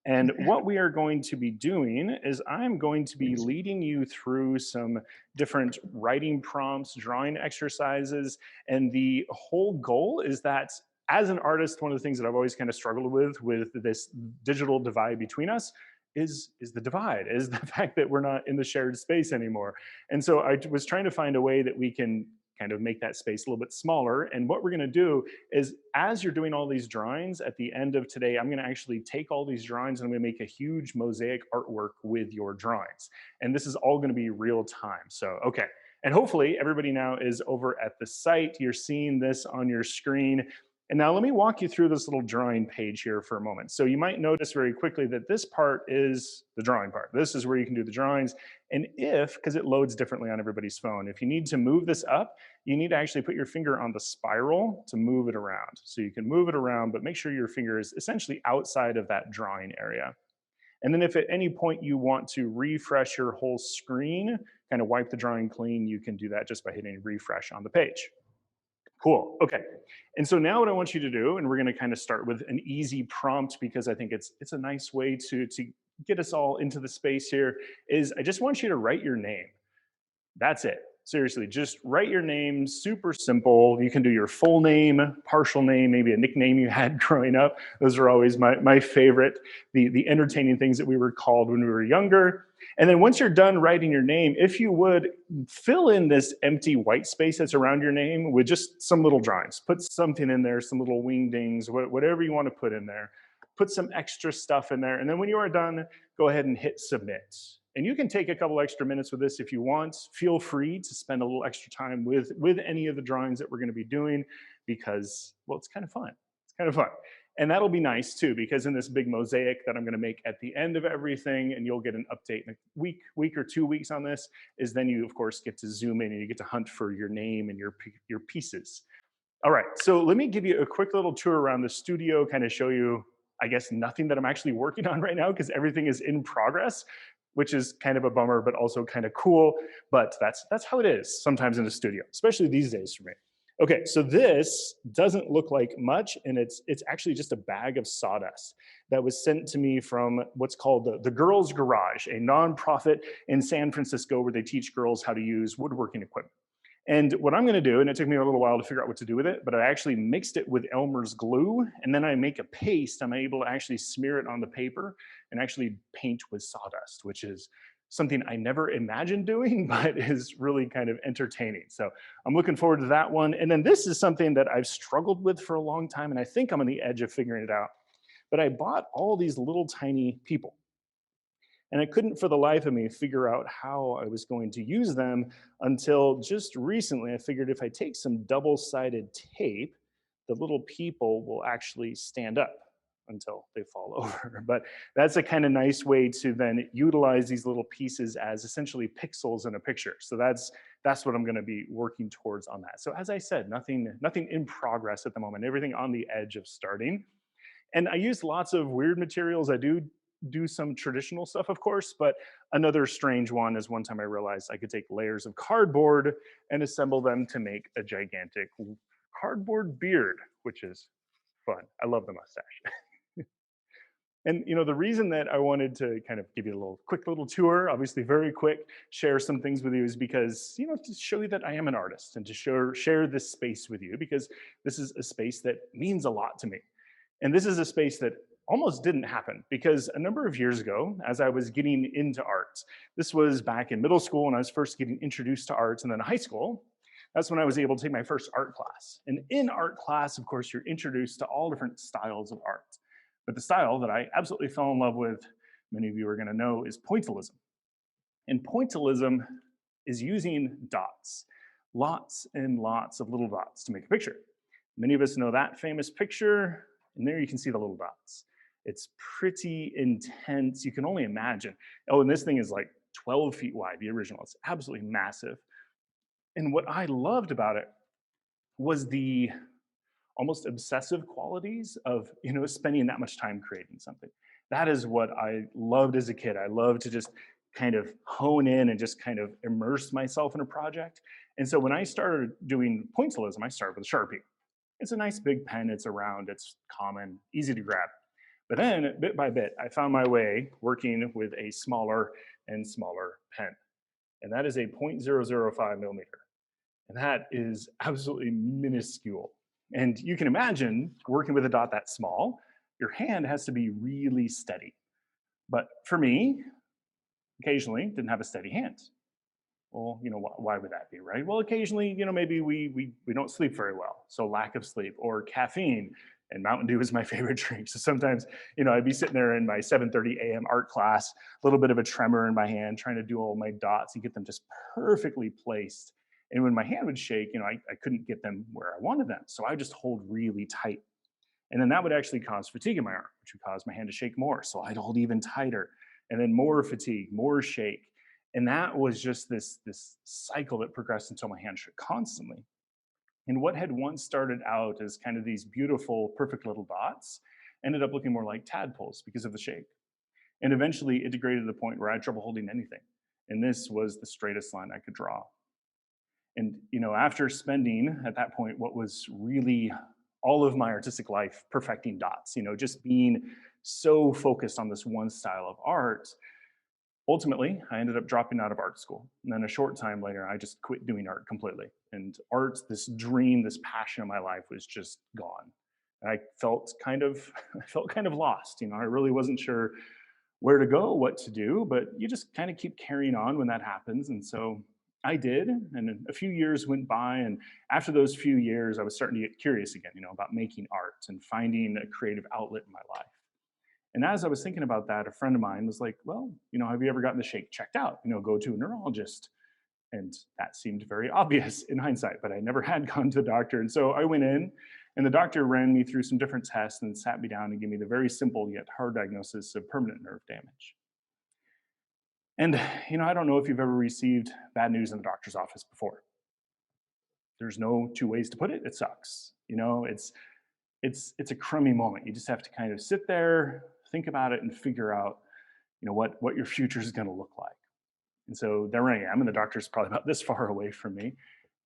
And what we are going to be doing is I'm going to be leading you through some different writing prompts, drawing exercises, and the whole goal is that as an artist, one of the things that I've always kind of struggled with this digital divide between us is the divide, is the fact that we're not in the shared space anymore. And so I was trying to find a way that we can kind of make that space a little bit smaller. And what we're gonna do is, as you're doing all these drawings, at the end of today, I'm gonna actually take all these drawings and I'm gonna make a huge mosaic artwork with your drawings. And this is all gonna be real time. So, okay. And hopefully everybody now is over at the site. You're seeing this on your screen. And now let me walk you through this little drawing page here for a moment. So you might notice very quickly that this part is the drawing part. This is where you can do the drawings. And because it loads differently on everybody's phone, if you need to move this up, you need to actually put your finger on the spiral to move it around. So you can move it around, but make sure your finger is essentially outside of that drawing area. And then if at any point you want to refresh your whole screen, kind of wipe the drawing clean, you can do that just by hitting refresh on the page. Cool, okay. And so now what I want you to do, and we're gonna kind of start with an easy prompt because I think it's a nice way to get us all into the space here, is I just want you to write your name. That's it. Seriously, just write your name, super simple. You can do your full name, partial name, maybe a nickname you had growing up. Those are always my favorite, the entertaining things that we were called when we were younger. And then once you're done writing your name, if you would, fill in this empty white space that's around your name with just some little drawings. Put something in there, some little wingdings, whatever you want to put in there. Put some extra stuff in there. And then when you are done, go ahead and hit submit. And you can take a couple extra minutes with this if you want. Feel free to spend a little extra time with any of the drawings that we're going to be doing because, well, it's kind of fun. It's kind of fun. And that'll be nice too, because in this big mosaic that I'm going to make at the end of everything, and you'll get an update in a week or 2 weeks on this, is then you, of course, get to zoom in and you get to hunt for your name and your pieces. All right, so let me give you a quick little tour around the studio, kind of show you, I guess, nothing that I'm actually working on right now because everything is in progress, which is kind of a bummer, but also kind of cool. But that's how it is sometimes in a studio, especially these days for me. Okay, so this doesn't look like much, and it's actually just a bag of sawdust that was sent to me from what's called the Girls Garage, a nonprofit in San Francisco where they teach girls how to use woodworking equipment. And what I'm gonna do, and it took me a little while to figure out what to do with it, but I actually mixed it with Elmer's glue, and then I make a paste. I'm able to actually smear it on the paper and actually paint with sawdust, which is something I never imagined doing, but is really kind of entertaining. So I'm looking forward to that one. And then this is something that I've struggled with for a long time, and I think I'm on the edge of figuring it out. But I bought all these little tiny people. And I couldn't for the life of me figure out how I was going to use them until just recently. I figured if I take some double-sided tape, the little people will actually stand up until they fall over. But that's a kind of nice way to then utilize these little pieces as essentially pixels in a picture. So that's what I'm going to be working towards on that. So as I said, nothing in progress at the moment, everything on the edge of starting. And I use lots of weird materials. I do some traditional stuff, of course, but another strange one is one time I realized I could take layers of cardboard and assemble them to make a gigantic cardboard beard, which is fun. I love the mustache. And the reason that I wanted to kind of give you a quick little tour, obviously very quick, share some things with you is because, to show you that I am an artist and to share this space with you, because this is a space that means a lot to me. And this is a space that almost didn't happen because a number of years ago, as I was getting into arts, this was back in middle school when I was first getting introduced to arts, and then high school, that's when I was able to take my first art class. And in art class, of course, you're introduced to all different styles of art. But the style that I absolutely fell in love with, many of you are gonna know, is pointillism. And pointillism is using dots, lots and lots of little dots to make a picture. Many of us know that famous picture, and there you can see the little dots. It's pretty intense. You can only imagine. Oh, and this thing is like 12 feet wide, the original. It's absolutely massive. And what I loved about it was the almost obsessive qualities of spending that much time creating something. That is what I loved as a kid. I loved to just kind of hone in and just kind of immerse myself in a project. And so when I started doing pointillism, I started with a Sharpie. It's a nice big pen, it's around, it's common, easy to grab. But then, bit by bit, I found my way working with a smaller and smaller pen. And that is a 0.005 millimeter. And that is absolutely minuscule. And you can imagine working with a dot that small, your hand has to be really steady. But for me, occasionally didn't have a steady hand. Well, why would that be, right? Well, occasionally, maybe we don't sleep very well, so lack of sleep, or caffeine, and Mountain Dew is my favorite drink. So sometimes, I'd be sitting there in my 7:30 a.m. art class, a little bit of a tremor in my hand, trying to do all my dots and get them just perfectly placed. And when my hand would shake, I couldn't get them where I wanted them, so I would just hold really tight. And then that would actually cause fatigue in my arm, which would cause my hand to shake more. So I'd hold even tighter, and then more fatigue, more shake. And that was just this cycle that progressed until my hand shook constantly. And what had once started out as kind of these beautiful, perfect little dots ended up looking more like tadpoles because of the shake. And eventually it degraded to the point where I had trouble holding anything. And this was the straightest line I could draw. And after spending at that point what was really all of my artistic life perfecting dots, just being so focused on this one style of art, ultimately, I ended up dropping out of art school. And then a short time later, I just quit doing art completely. And art, this dream, this passion of my life was just gone. And I felt kind of, I felt kind of lost. I really wasn't sure where to go, what to do, but you just kind of keep carrying on when that happens. And so I did, and a few years went by. And after those few years, I was starting to get curious again, about making art and finding a creative outlet in my life. And as I was thinking about that, a friend of mine was like, well, have you ever gotten the shake checked out? Go to a neurologist. And that seemed very obvious in hindsight, but I never had gone to the doctor. And so I went in, and the doctor ran me through some different tests and sat me down and gave me the very simple yet hard diagnosis of permanent nerve damage. And, I don't know if you've ever received bad news in the doctor's office before. There's no two ways to put it. It sucks. It's a crummy moment. You just have to kind of sit there, think about it, and figure out, what your future is going to look like. And so there I am, and the doctor's probably about this far away from me,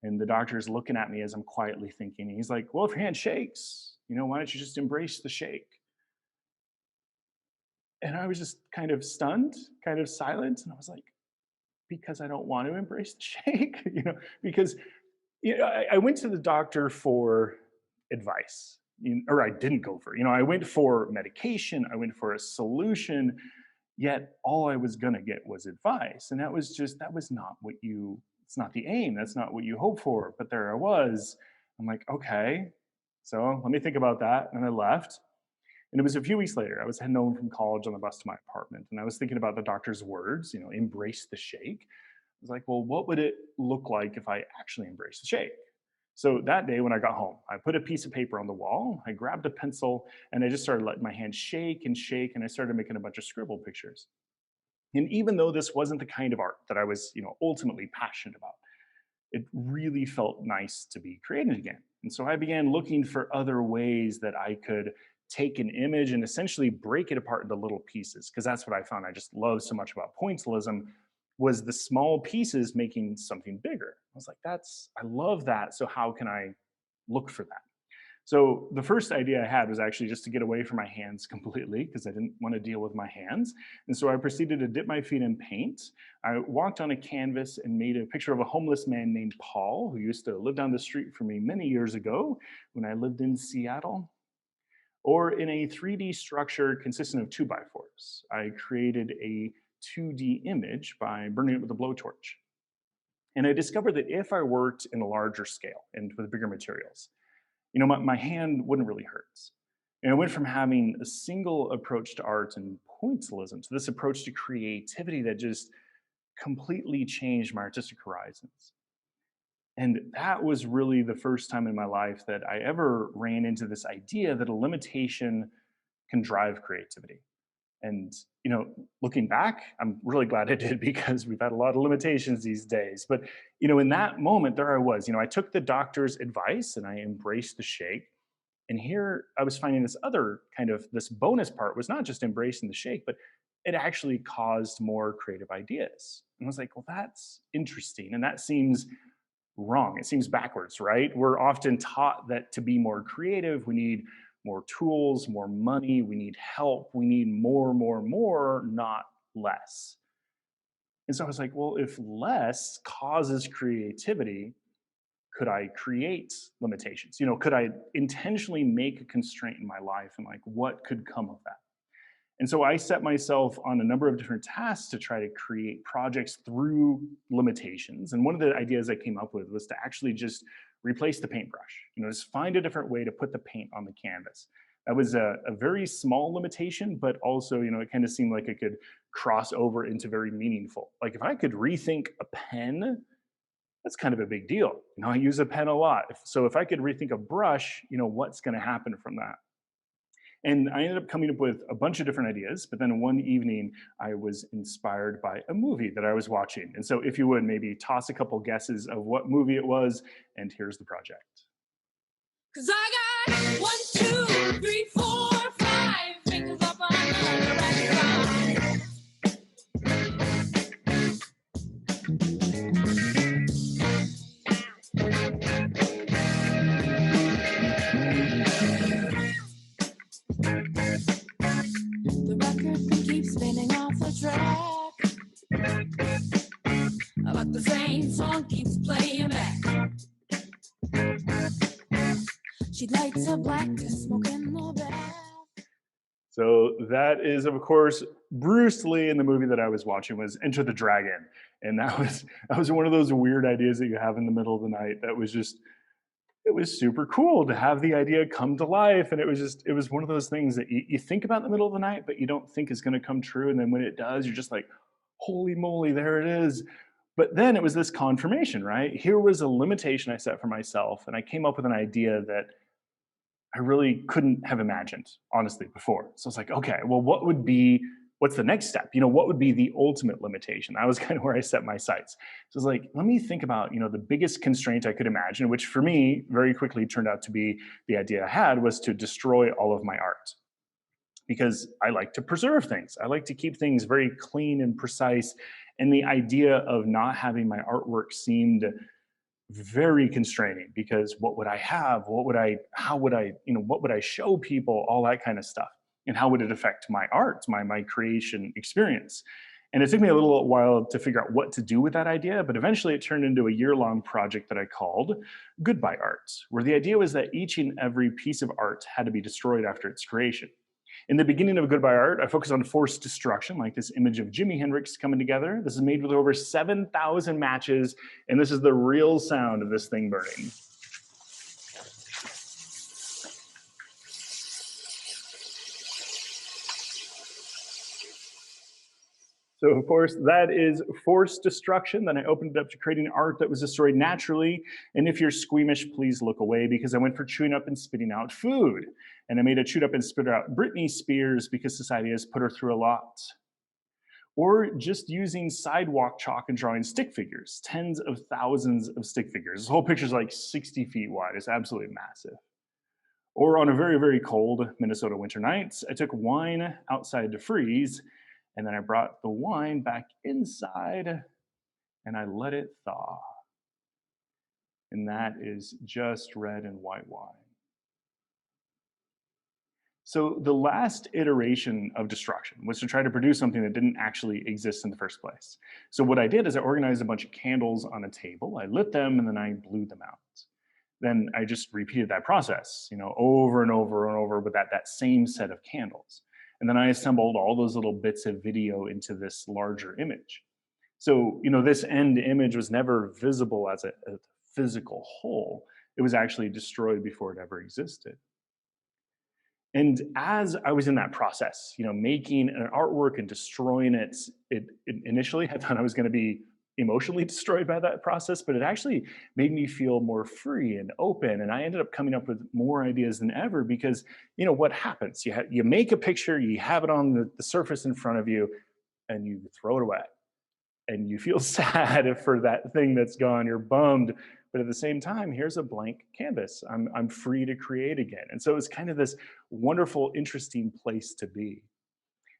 and the doctor's looking at me as I'm quietly thinking. And he's like, "Well, if your hand shakes, why don't you just embrace the shake?" And I was just kind of stunned, kind of silent, and I was like, "Because I don't want to embrace the shake," because I went to the doctor for advice, or I didn't go for, I went for medication, I went for a solution, yet all I was going to get was advice. And that was not it's not the aim. That's not what you hope for. But there I was. I'm like, okay, so let me think about that. And I left. And it was a few weeks later, I was heading home from college on the bus to my apartment. And I was thinking about the doctor's words, embrace the shake. I was like, well, what would it look like if I actually embraced the shake? So that day when I got home, I put a piece of paper on the wall, I grabbed a pencil, and I just started letting my hand shake, and I started making a bunch of scribble pictures. And even though this wasn't the kind of art that I was, ultimately passionate about, it really felt nice to be creating again. And so I began looking for other ways that I could take an image and essentially break it apart into little pieces, because that's what I found I just love so much about pointillism, was the small pieces making something bigger. I was like, I love that. So how can I look for that? So the first idea I had was actually just to get away from my hands completely, because I didn't want to deal with my hands. And so I proceeded to dip my feet in paint. I walked on a canvas and made a picture of a homeless man named Paul, who used to live down the street from me many years ago when I lived in Seattle. Or in a 3D structure consisting of 2x4s, I created a 2D image by burning it with a blowtorch. And I discovered that if I worked in a larger scale and with bigger materials, my hand wouldn't really hurt. And I went from having a single approach to art and pointillism to this approach to creativity that just completely changed my artistic horizons. And that was really the first time in my life that I ever ran into this idea that a limitation can drive creativity. And, looking back, I'm really glad I did, because we've had a lot of limitations these days. But, in that moment, there I was, I took the doctor's advice and I embraced the shake. And here I was finding this bonus part was not just embracing the shake, but it actually caused more creative ideas. And I was like, well, that's interesting. And that seems wrong. It seems backwards, right? We're often taught that to be more creative, we need more tools, more money, we need help, we need more, not less. And so I was like, well, if less causes creativity, could I create limitations? Could I intentionally make a constraint in my life, and like what could come of that? And so I set myself on a number of different tasks to try to create projects through limitations. And one of the ideas I came up with was to actually just replace the paintbrush, just find a different way to put the paint on the canvas. That was a very small limitation, but also, it kind of seemed like it could cross over into very meaningful. Like if I could rethink a pen, that's kind of a big deal. I use a pen a lot. So if I could rethink a brush, what's going to happen from that? And I ended up coming up with a bunch of different ideas, but then one evening I was inspired by a movie that I was watching. And so if you would maybe toss a couple guesses of what movie it was, and here's the project. 'Cause I got 1, 2, 3, 4, 5 fingers up on the right side. The record can keep spinning off the track, but the same song keeps playing back. She lights a black to smoke in the bath. So that is, of course, Bruce Lee in the movie that I was watching was Enter the Dragon. And that was one of those weird ideas that you have in the middle of the night that was just, it was super cool to have the idea come to life. And it was one of those things that you think about in the middle of the night, but you don't think is going to come true. And then when it does, you're just like, holy moly, there it is. But then it was this confirmation, right? Here was a limitation I set for myself. And I came up with an idea that I really couldn't have imagined, honestly, before. So it's like, okay, well, what's the next step? What would be the ultimate limitation? That was kind of where I set my sights. So it's like, let me think about, the biggest constraint I could imagine, which for me very quickly turned out to be the idea I had was to destroy all of my art. Because I like to preserve things. I like to keep things very clean and precise. And the idea of not having my artwork seemed very constraining, because what would I have? What would I show people? All that kind of stuff. And how would it affect my art, my creation experience? And it took me a little while to figure out what to do with that idea, but eventually it turned into a year-long project that I called Goodbye Art, where the idea was that each and every piece of art had to be destroyed after its creation. In the beginning of Goodbye Art, I focused on forced destruction, like this image of Jimi Hendrix coming together. This is made with over 7,000 matches, and this is the real sound of this thing burning. So of course, that is forced destruction. Then I opened it up to creating art that was destroyed naturally. And if you're squeamish, please look away, because I went for chewing up and spitting out food. And I made a chewed up and spit out Britney Spears because society has put her through a lot. Or just using sidewalk chalk and drawing stick figures, tens of thousands of stick figures. This whole picture is like 60 feet wide. It's absolutely massive. Or on a very, very cold Minnesota winter night, I took wine outside to freeze, and then I brought the wine back inside and I let it thaw. And that is just red and white wine. So the last iteration of destruction was to try to produce something that didn't actually exist in the first place. So what I did is I organized a bunch of candles on a table, I lit them, and then I blew them out. Then I just repeated that process, over and over and over with that same set of candles. And then I assembled all those little bits of video into this larger image. So, this end image was never visible as a physical whole. It was actually destroyed before it ever existed. And as I was in that process, making an artwork and destroying it initially, I thought I was going to be emotionally destroyed by that process, but it actually made me feel more free and open. And I ended up coming up with more ideas than ever, because what happens? You make a picture, you have it on the surface in front of you, and you throw it away. And you feel sad for that thing that's gone. You're bummed. But at the same time, here's a blank canvas. I'm free to create again. And so it's kind of this wonderful, interesting place to be.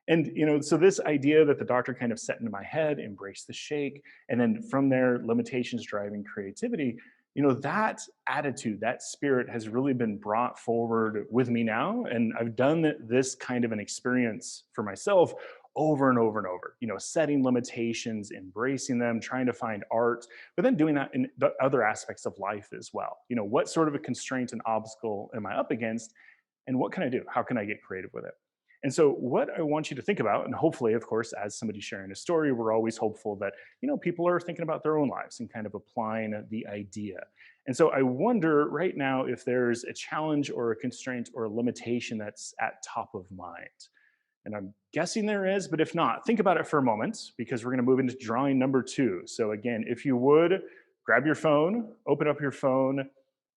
And so this idea that the doctor kind of set into my head, embrace the shake, and then from there, limitations driving creativity, That attitude, that spirit has really been brought forward with me now. And I've done this kind of an experience for myself over and over and over, setting limitations, embracing them, trying to find art, but then doing that in the other aspects of life as well. What sort of a constraint and obstacle am I up against? And what can I do? How can I get creative with it? And so what I want you to think about, and hopefully, of course, as somebody sharing a story, we're always hopeful that, people are thinking about their own lives and kind of applying the idea. And so I wonder right now if there's a challenge or a constraint or a limitation that's at top of mind. And I'm guessing there is, but if not, think about it for a moment because we're going to move into drawing number 2. So again, if you would, grab your phone, open up your phone,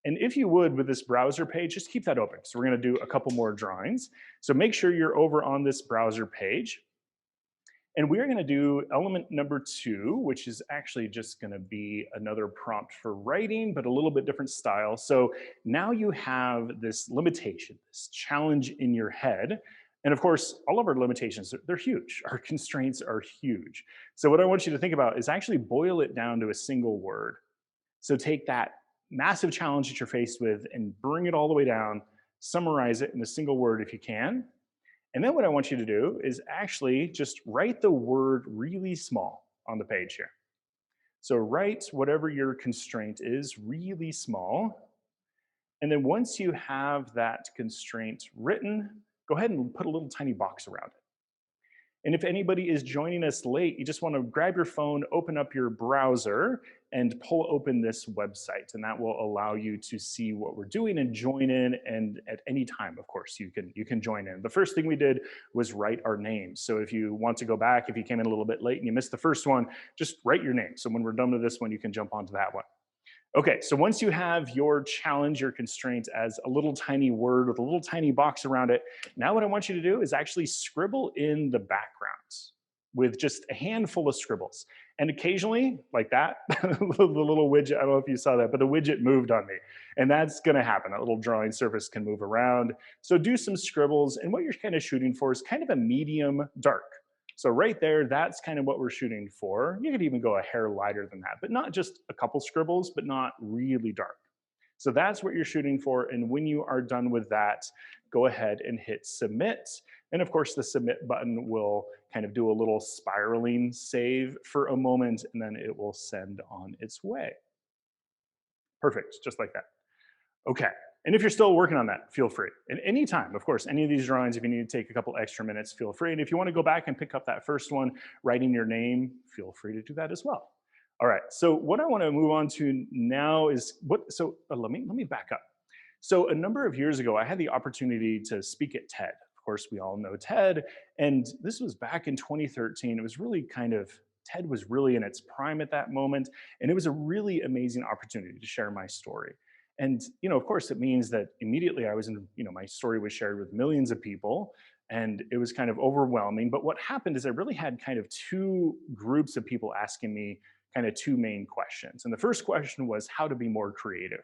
and if you would, with this browser page, just keep that open. So we're going to do a couple more drawings. So make sure you're over on this browser page. And we're going to do element number 2, which is actually just going to be another prompt for writing, but a little bit different style. So now you have this limitation, this challenge in your head. And of course, all of our limitations, they're huge. Our constraints are huge. So what I want you to think about is actually boil it down to a single word. So take that massive challenge that you're faced with and bring it all the way down, summarize it in a single word if you can. And then what I want you to do is actually just write the word really small on the page here. So write whatever your constraint is really small. And then once you have that constraint written, go ahead and put a little tiny box around it. And if anybody is joining us late, you just want to grab your phone, open up your browser, and pull open this website. And that will allow you to see what we're doing and join in. And at any time, of course, you can join in. The first thing we did was write our names. So if you want to go back, if you came in a little bit late and you missed the first one, just write your name. So when we're done with this one, you can jump onto that one. Okay, so once you have your challenge, your constraint as a little tiny word with a little tiny box around it, now what I want you to do is actually scribble in the backgrounds with just a handful of scribbles. And occasionally, like that, the little widget, I don't know if you saw that, but the widget moved on me. And that's gonna happen. That little drawing surface can move around. So do some scribbles. And what you're kind of shooting for is kind of a medium dark. So right there, that's kind of what we're shooting for. You could even go a hair lighter than that, but not just a couple scribbles, but not really dark. So that's what you're shooting for. And when you are done with that, go ahead and hit submit. And of course, the submit button will kind of do a little spiraling save for a moment, and then it will send on its way. Perfect, just like that. Okay. And if you're still working on that, feel free. And anytime, of course, any of these drawings, if you need to take a couple extra minutes, feel free. And if you want to go back and pick up that first one, writing your name, feel free to do that as well. All right, so what I want to move on to now is let me back up. So a number of years ago, I had the opportunity to speak at TED. Of course, we all know TED. And this was back in 2013. It was really TED was really in its prime at that moment. And it was a really amazing opportunity to share my story. And, of course, it means that immediately I was my story was shared with millions of people and it was kind of overwhelming. But what happened is I really had kind of two groups of people asking me kind of two main questions. And the first question was how to be more creative.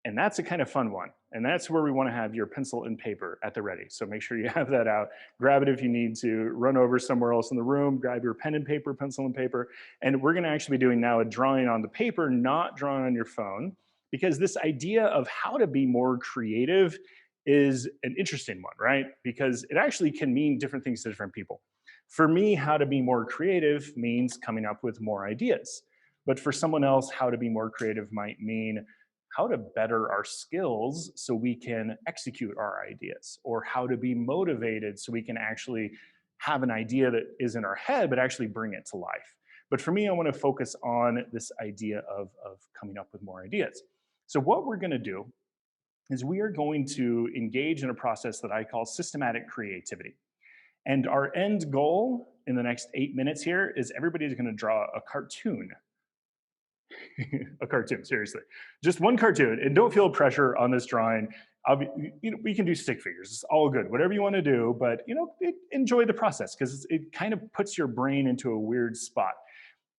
And that's a kind of fun one. And that's where we want to have your pencil and paper at the ready. So make sure you have that out. Grab it if you need to. Run over somewhere else in the room. Grab your pen and paper, pencil and paper. And we're going to actually be doing now a drawing on the paper, not drawing on your phone. Because this idea of how to be more creative is an interesting one, right? Because it actually can mean different things to different people. For me, how to be more creative means coming up with more ideas. But for someone else, how to be more creative might mean how to better our skills so we can execute our ideas, or how to be motivated so we can actually have an idea that is in our head, but actually bring it to life. But for me, I want to focus on this idea of coming up with more ideas. So what we're going to do is we are going to engage in a process that I call systematic creativity. And our end goal in the next 8 minutes here is everybody's going to draw a cartoon. A cartoon, seriously. Just one cartoon. And don't feel pressure on this drawing. We can do stick figures. It's all good. Whatever you want to do, but enjoy the process because it kind of puts your brain into a weird spot.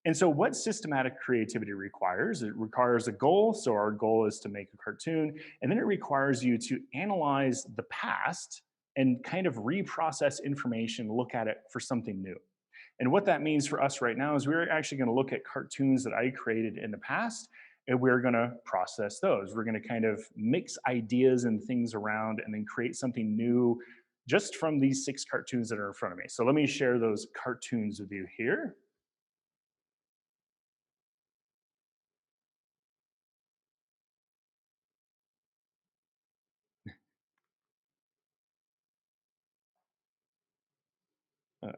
And so what systematic creativity requires, it requires a goal. So our goal is to make a cartoon. And then it requires you to analyze the past and kind of reprocess information, look at it for something new. And what that means for us right now is we're actually going to look at cartoons that I created in the past. And we're going to process those. We're going to kind of mix ideas and things around and then create something new just from these 6 cartoons that are in front of me. So let me share those cartoons with you here.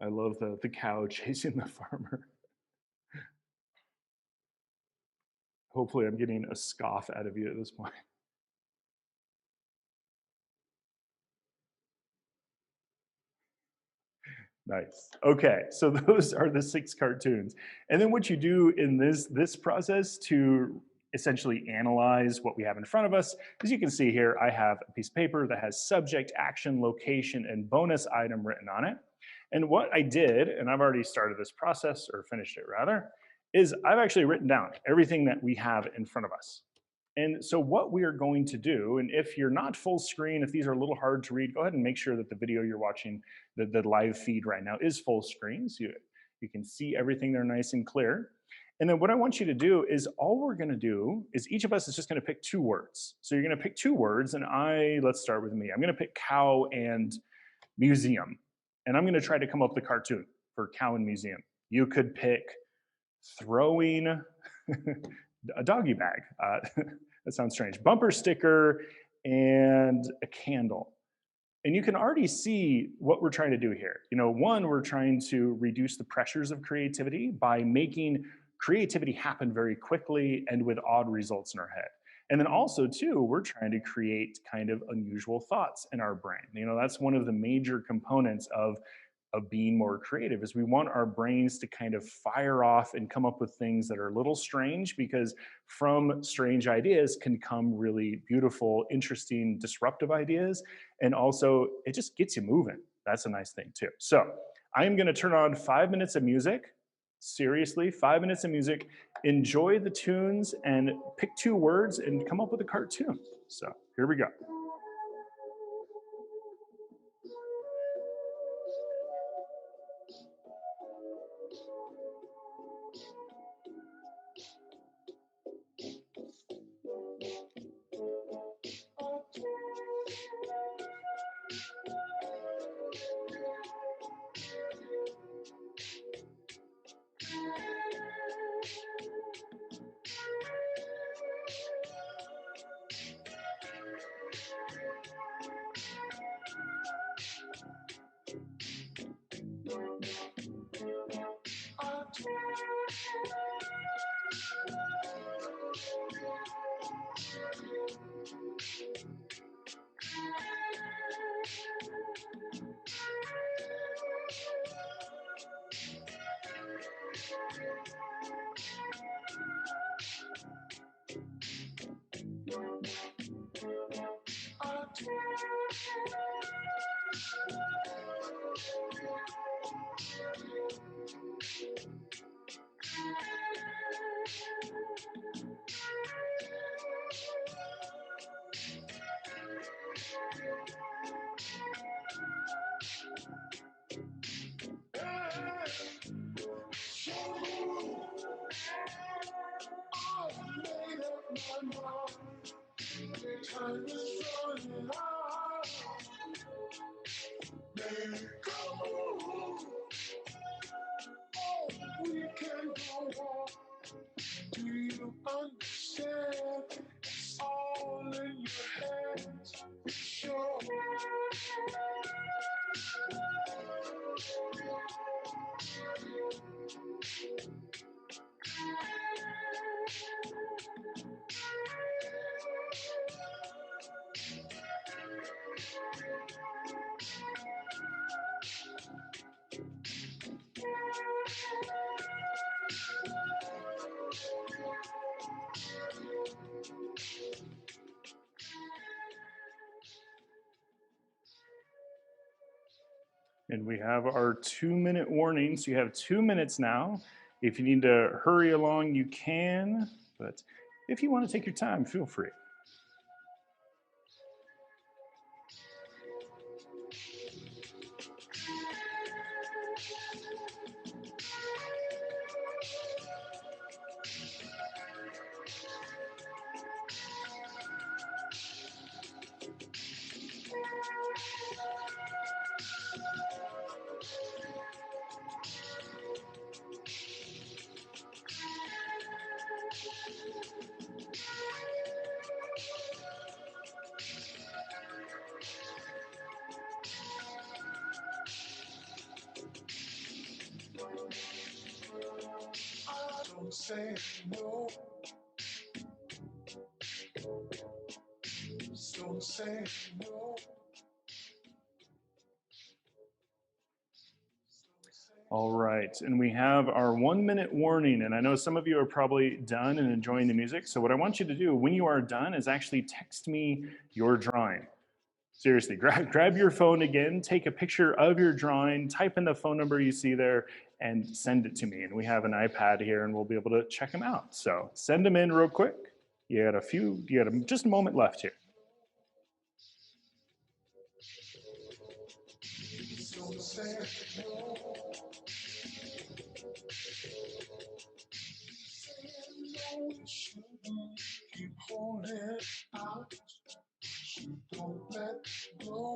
I love the cow chasing the farmer. Hopefully I'm getting a scoff out of you at this point. Nice. Okay, so those are the 6 cartoons. And then what you do in this process to essentially analyze what we have in front of us, as you can see here, I have a piece of paper that has subject, action, location, and bonus item written on it. And what I did, and I've already started this process, or finished it rather, is I've actually written down everything that we have in front of us. And so what we are going to do, and if you're not full screen, if these are a little hard to read, go ahead and make sure that the video you're watching, the live feed right now is full screen, so you can see everything there nice and clear. And then what I want you to do is all we're gonna do is each of us is just gonna pick 2 words. So you're gonna pick 2 words, and let's start with me. I'm gonna pick cow and museum. And I'm gonna try to come up with a cartoon for cow and museum. You could pick throwing a doggy bag. That sounds strange. Bumper sticker and a candle. And you can already see what we're trying to do here. You know, one, we're trying to reduce the pressures of creativity by making creativity happen very quickly and with odd results in our head. And then also, too, we're trying to create kind of unusual thoughts in our brain. You know, that's one of the major components of being more creative is we want our brains to kind of fire off and come up with things that are a little strange, because from strange ideas can come really beautiful, interesting, disruptive ideas. And also it just gets you moving. That's a nice thing too. So I am going to turn on 5 minutes of music. Seriously, 5 minutes of music. Enjoy the tunes and pick 2 words and come up with a cartoon. So here we go. And we have our 2-minute warning. So you have 2 minutes now. If you need to hurry along, you can. But if you want to take your time, feel free. say no. Don't say no. All right, and we have our 1 minute warning, and I know some of you are probably done and enjoying the music, so what I want you to do when you are done is actually text me your drawing. Seriously, grab your phone again, take a picture of your drawing, type in the phone number you see there, and send it to me. And we have an iPad here, and we'll be able to check them out. So send them in real quick. You got just a moment left here. Don't say no. Shouldn't keep holding out. You don't let go.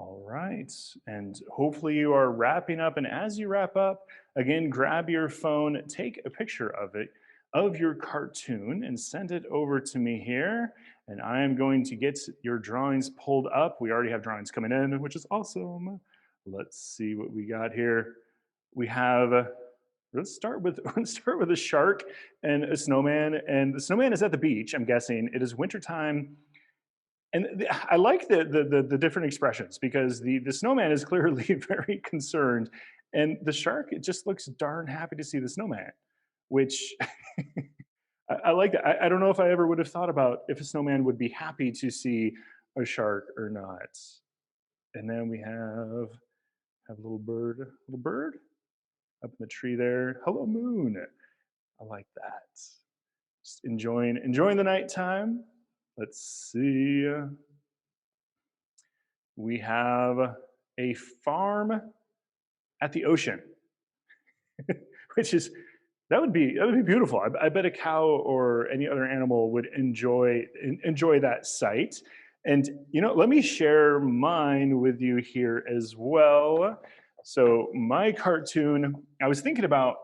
All right, and hopefully you are wrapping up. And as you wrap up, again, grab your phone, take a picture of it, of your cartoon, and send it over to me here. And I am going to get your drawings pulled up. We already have drawings coming in, which is awesome. Let's see what we got here. We have, let's start with a shark and a snowman. And the snowman is at the beach, I'm guessing. It is wintertime. And I like the different expressions because the snowman is clearly very concerned, and the shark, it just looks darn happy to see the snowman, which I like that. I don't know if I ever would have thought about if a snowman would be happy to see a shark or not. And then we have a little bird up in the tree there. Hello, moon. I like that. Just enjoying the nighttime. Let's see. We have a farm at the ocean, which is that would be beautiful. I bet a cow or any other animal would enjoy that sight. And let me share mine with you here as well. So my cartoon, I was thinking about.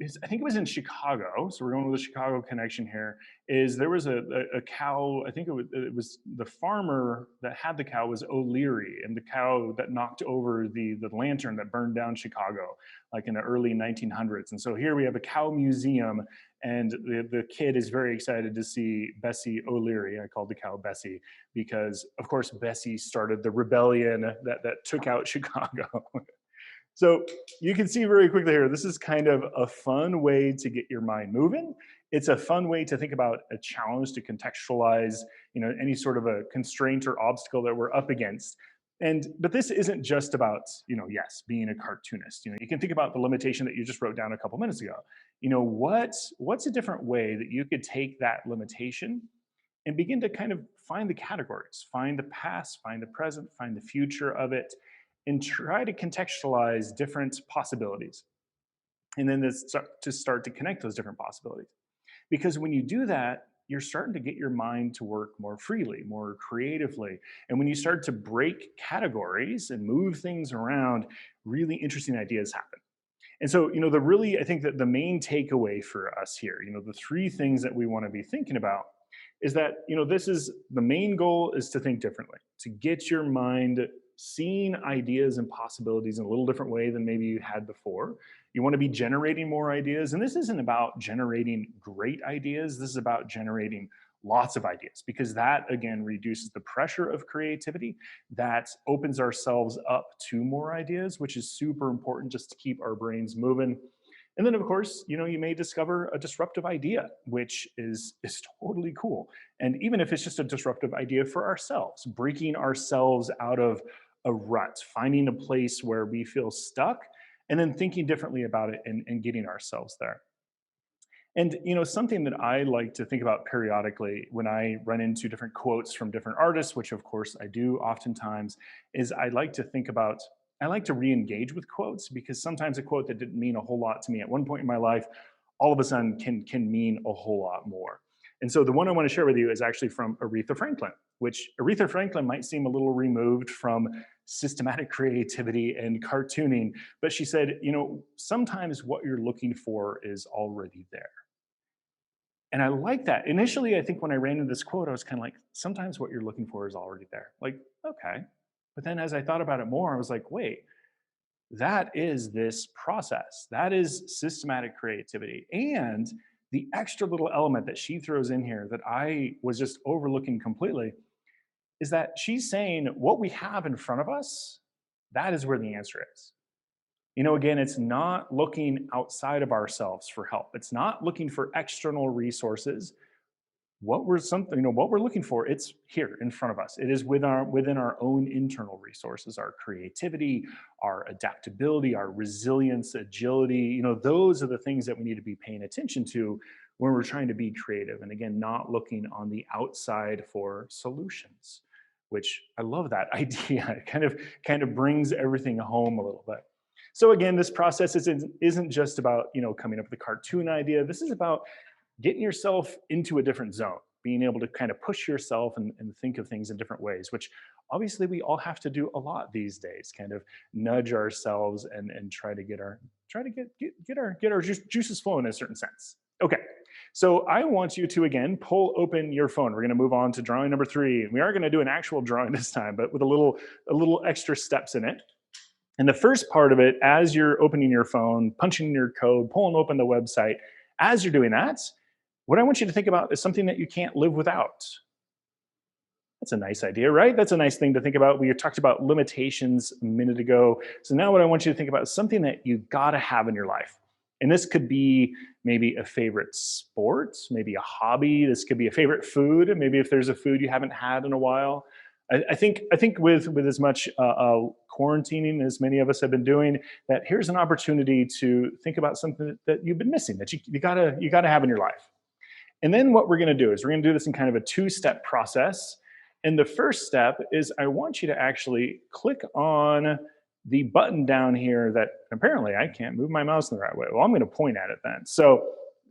I think it was in Chicago, so we're going with a Chicago connection here, is there was a cow, I think it was the farmer that had the cow was O'Leary, and the cow that knocked over the lantern that burned down Chicago, like in the early 1900s. And so here we have a cow museum, and the kid is very excited to see Bessie O'Leary. I called the cow Bessie because, of course, Bessie started the rebellion that took out Chicago. So you can see very quickly here, this is kind of a fun way to get your mind moving. It's a fun way to think about a challenge, to contextualize, any sort of a constraint or obstacle that we're up against. But this isn't just about, yes, being a cartoonist. You can think about the limitation that you just wrote down a couple minutes ago. What's a different way that you could take that limitation and begin to kind of find the categories, find the past, find the present, find the future of it, and try to contextualize different possibilities. And then to start to connect those different possibilities. Because when you do that, you're starting to get your mind to work more freely, more creatively. And when you start to break categories and move things around, really interesting ideas happen. And so, I think that the main takeaway for us here, the three things that we want to be thinking about is that, this is the main goal is to think differently, to get your mind seeing ideas and possibilities in a little different way than maybe you had before. You want to be generating more ideas. And this isn't about generating great ideas. This is about generating lots of ideas, because that, again, reduces the pressure of creativity. That opens ourselves up to more ideas, which is super important just to keep our brains moving. And then, of course, you may discover a disruptive idea, which is totally cool. And even if it's just a disruptive idea for ourselves, breaking ourselves out of a rut, finding a place where we feel stuck, and then thinking differently about it and getting ourselves there. And something that I like to think about periodically when I run into different quotes from different artists, which of course I do oftentimes, is I like to think about I like to re-engage with quotes because sometimes a quote that didn't mean a whole lot to me at one point in my life, all of a sudden can mean a whole lot more. And so the one I want to share with you is actually from Aretha Franklin, which Aretha Franklin might seem a little removed from systematic creativity and cartooning, but she said, sometimes what you're looking for is already there. And I like that. Initially, I think when I ran into this quote, I was kind of like, sometimes what you're looking for is already there. Like, okay. But then as I thought about it more, I was like, wait, that is this process. That is systematic creativity. And the extra little element that she throws in here that I was just overlooking completely is that she's saying what we have in front of us, that is where the answer is. Again, it's not looking outside of ourselves for help. It's not looking for external resources. What we're looking for, it's here in front of us. It is within our own internal resources, our creativity, our adaptability, our resilience, agility. Those are the things that we need to be paying attention to when we're trying to be creative. And again, not looking on the outside for solutions, which I love that idea. It kind of brings everything home a little bit. So again, this process isn't just about coming up with a cartoon idea. This is about getting yourself into a different zone, being able to kind of push yourself and think of things in different ways, which obviously we all have to do a lot these days, kind of nudge ourselves and try to get our juices flowing in a certain sense. Okay, so I want you to, again, pull open your phone. We're gonna move on to drawing number 3. And we are gonna do an actual drawing this time, but with a little extra steps in it. And the first part of it, as you're opening your phone, punching in your code, pulling open the website, as you're doing that, what I want you to think about is something that you can't live without. That's a nice idea, right? That's a nice thing to think about. We talked about limitations a minute ago. So now what I want you to think about is something that you gotta have in your life. And this could be maybe a favorite sport, maybe a hobby. This could be a favorite food, maybe if there's a food you haven't had in a while. I think with as much quarantining as many of us have been doing, that here's an opportunity to think about something that you've been missing, that you gotta have in your life. And then what we're gonna do is we're gonna do this in kind of a 2-step process. And the first step is I want you to actually click on the button down here that apparently I can't move my mouse in the right way. Well, I'm gonna point at it then. So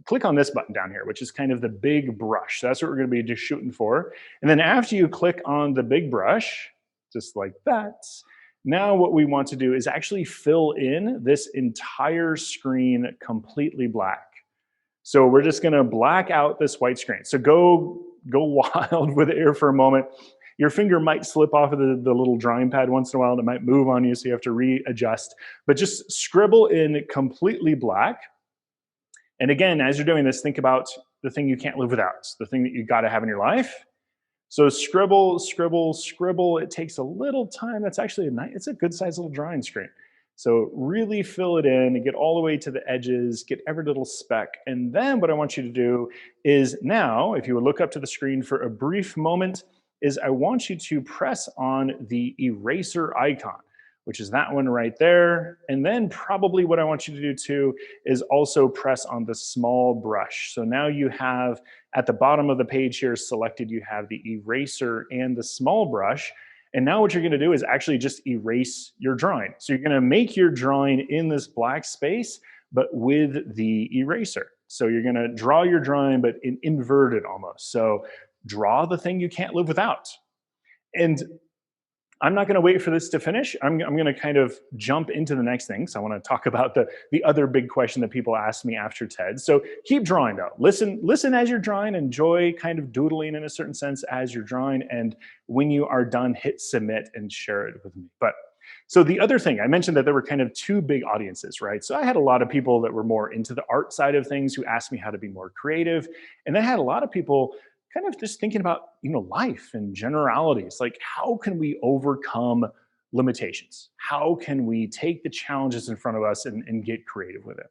click on this button down here, which is kind of the big brush. That's what we're gonna be just shooting for. And then after you click on the big brush, just like that, now what we want to do is actually fill in this entire screen completely black. So we're just gonna black out this white screen. So go wild with it here for a moment. Your finger might slip off of the little drawing pad once in a while, and it might move on you, so you have to readjust. But just scribble in completely black. And again, as you're doing this, think about the thing you can't live without, the thing that you gotta have in your life. So scribble, scribble, scribble. It takes a little time. That's actually it's a good sized little drawing screen. So really fill it in and get all the way to the edges, get every little speck. And then what I want you to do is now, if you would look up to the screen for a brief moment, is I want you to press on the eraser icon, which is that one right there. And then probably what I want you to do too is also press on the small brush. So now you have at the bottom of the page here selected, you have the eraser and the small brush. And now what you're gonna do is actually just erase your drawing. So you're gonna make your drawing in this black space, but with the eraser. So you're gonna draw your drawing, but inverted almost. So draw the thing you can't live without. And I'm not gonna wait for this to finish. I'm gonna kind of jump into the next thing. So I wanna talk about the other big question that people ask me after TED. So keep drawing though. Listen as you're drawing, enjoy kind of doodling in a certain sense as you're drawing. And when you are done, hit submit and share it with me. But so the other thing, I mentioned that there were kind of 2 big audiences, right? So I had a lot of people that were more into the art side of things who asked me how to be more creative. And then I had a lot of people kind of just thinking about, life and generalities, like how can we overcome limitations? How can we take the challenges in front of us and get creative with it?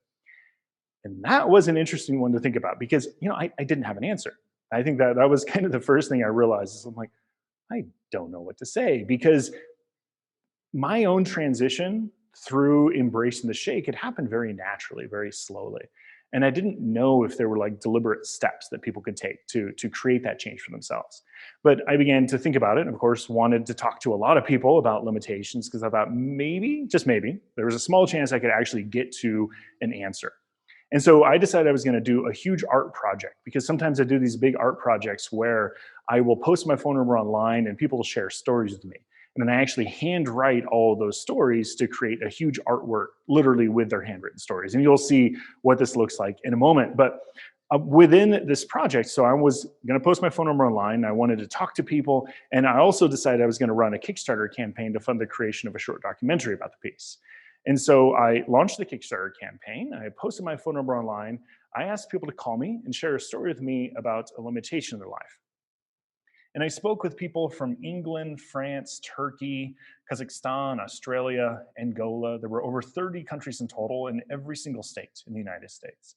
And that was an interesting one to think about because, I didn't have an answer. I think that was kind of the first thing I realized is I'm like, I don't know what to say because my own transition through embracing the shake, it happened very naturally, very slowly. And I didn't know if there were like deliberate steps that people could take to create that change for themselves. But I began to think about it, and of course, wanted to talk to a lot of people about limitations because I thought maybe, just maybe, there was a small chance I could actually get to an answer. And so I decided I was going to do a huge art project, because sometimes I do these big art projects where I will post my phone number online and people will share stories with me. And then I actually handwrite all of those stories to create a huge artwork, literally with their handwritten stories. And you'll see what this looks like in a moment. But within this project, so I was going to post my phone number online. I wanted to talk to people. And I also decided I was going to run a Kickstarter campaign to fund the creation of a short documentary about the piece. And so I launched the Kickstarter campaign. I posted my phone number online. I asked people to call me and share a story with me about a limitation in their life. And I spoke with people from England, France, Turkey, Kazakhstan, Australia, Angola. There were over 30 countries in total in every single state in the United States.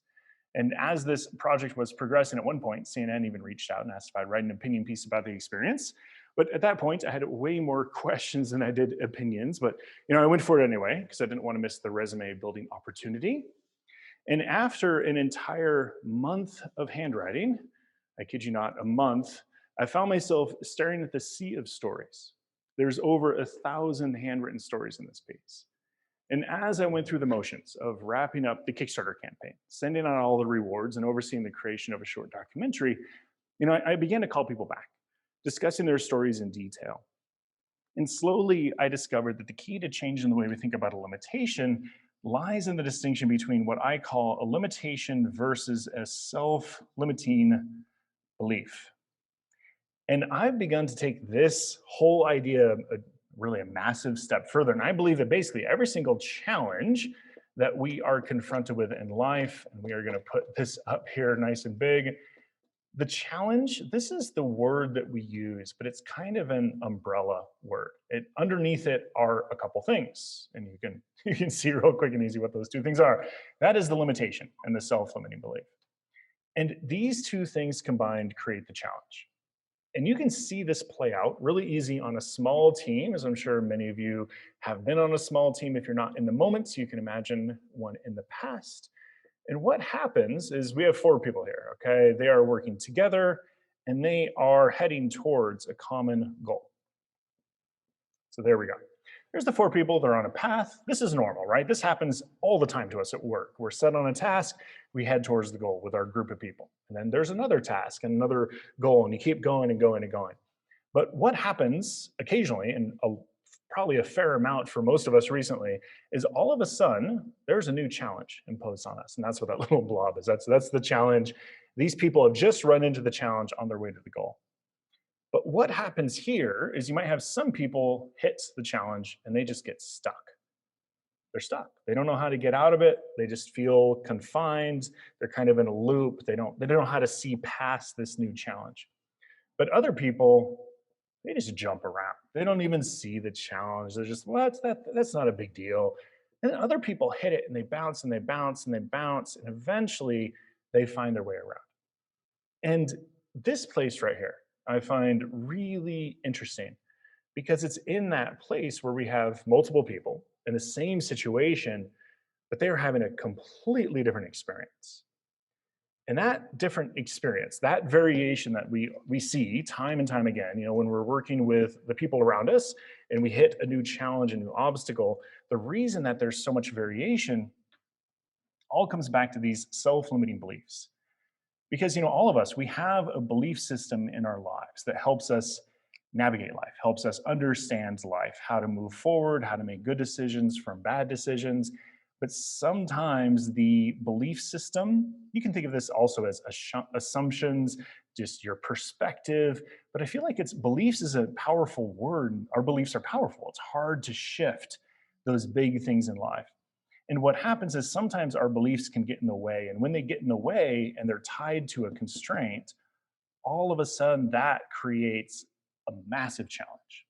And as this project was progressing, at one point, CNN even reached out and asked if I'd write an opinion piece about the experience. But at that point, I had way more questions than I did opinions. But I went for it anyway, because I didn't want to miss the resume building opportunity. And after an entire month of handwriting, I kid you not, a month, I found myself staring at the sea of stories. There's over 1,000 handwritten stories in this piece. And as I went through the motions of wrapping up the Kickstarter campaign, sending out all the rewards, and overseeing the creation of a short documentary, I began to call people back, discussing their stories in detail. And slowly, I discovered that the key to changing the way we think about a limitation lies in the distinction between what I call a limitation versus a self-limiting belief. And I've begun to take this whole idea really a massive step further. And I believe that basically every single challenge that we are confronted with in life, and we are going to put this up here nice and big, the challenge, this is the word that we use, but it's kind of an umbrella word. Underneath it are a couple things, and you can see real quick and easy what those two things are. That is the limitation and the self-limiting belief. And these two things combined create the challenge. And you can see this play out really easy on a small team, as I'm sure many of you have been on a small team. If you're not in the moment, so you can imagine one in the past. And what happens is we have 4 people here, okay? They are working together and they are heading towards a common goal. So there we go. There's the 4 people, they're on a path. This is normal, right? This happens all the time to us at work. We're set on a task, we head towards the goal with our group of people. And then there's another task and another goal, and you keep going and going and going. But what happens occasionally, and probably a fair amount for most of us recently, is all of a sudden, there's a new challenge imposed on us. And that's what that little blob is. That's the challenge. These people have just run into the challenge on their way to the goal. But what happens here is you might have some people hit the challenge and they just get stuck. They're stuck. They don't know how to get out of it. They just feel confined. They're kind of in a loop. They don't know how to see past this new challenge. But other people, they just jump around. They don't even see the challenge. They're just, well, that's not a big deal. And then other people hit it and they bounce and they bounce and they bounce, and eventually they find their way around. And this place right here, I find really interesting, because it's in that place where we have multiple people in the same situation, but they're having a completely different experience. And that different experience, that variation that we see time and time again, when we're working with the people around us and we hit a new challenge, a new obstacle, the reason that there's so much variation all comes back to these self-limiting beliefs. Because all of us, we have a belief system in our lives that helps us navigate life, helps us understand life, how to move forward, how to make good decisions from bad decisions. But sometimes the belief system, you can think of this also as assumptions, just your perspective. But I feel like beliefs is a powerful word. Our beliefs are powerful. It's hard to shift those big things in life. And what happens is sometimes our beliefs can get in the way. And when they get in the way and they're tied to a constraint, all of a sudden that creates a massive challenge.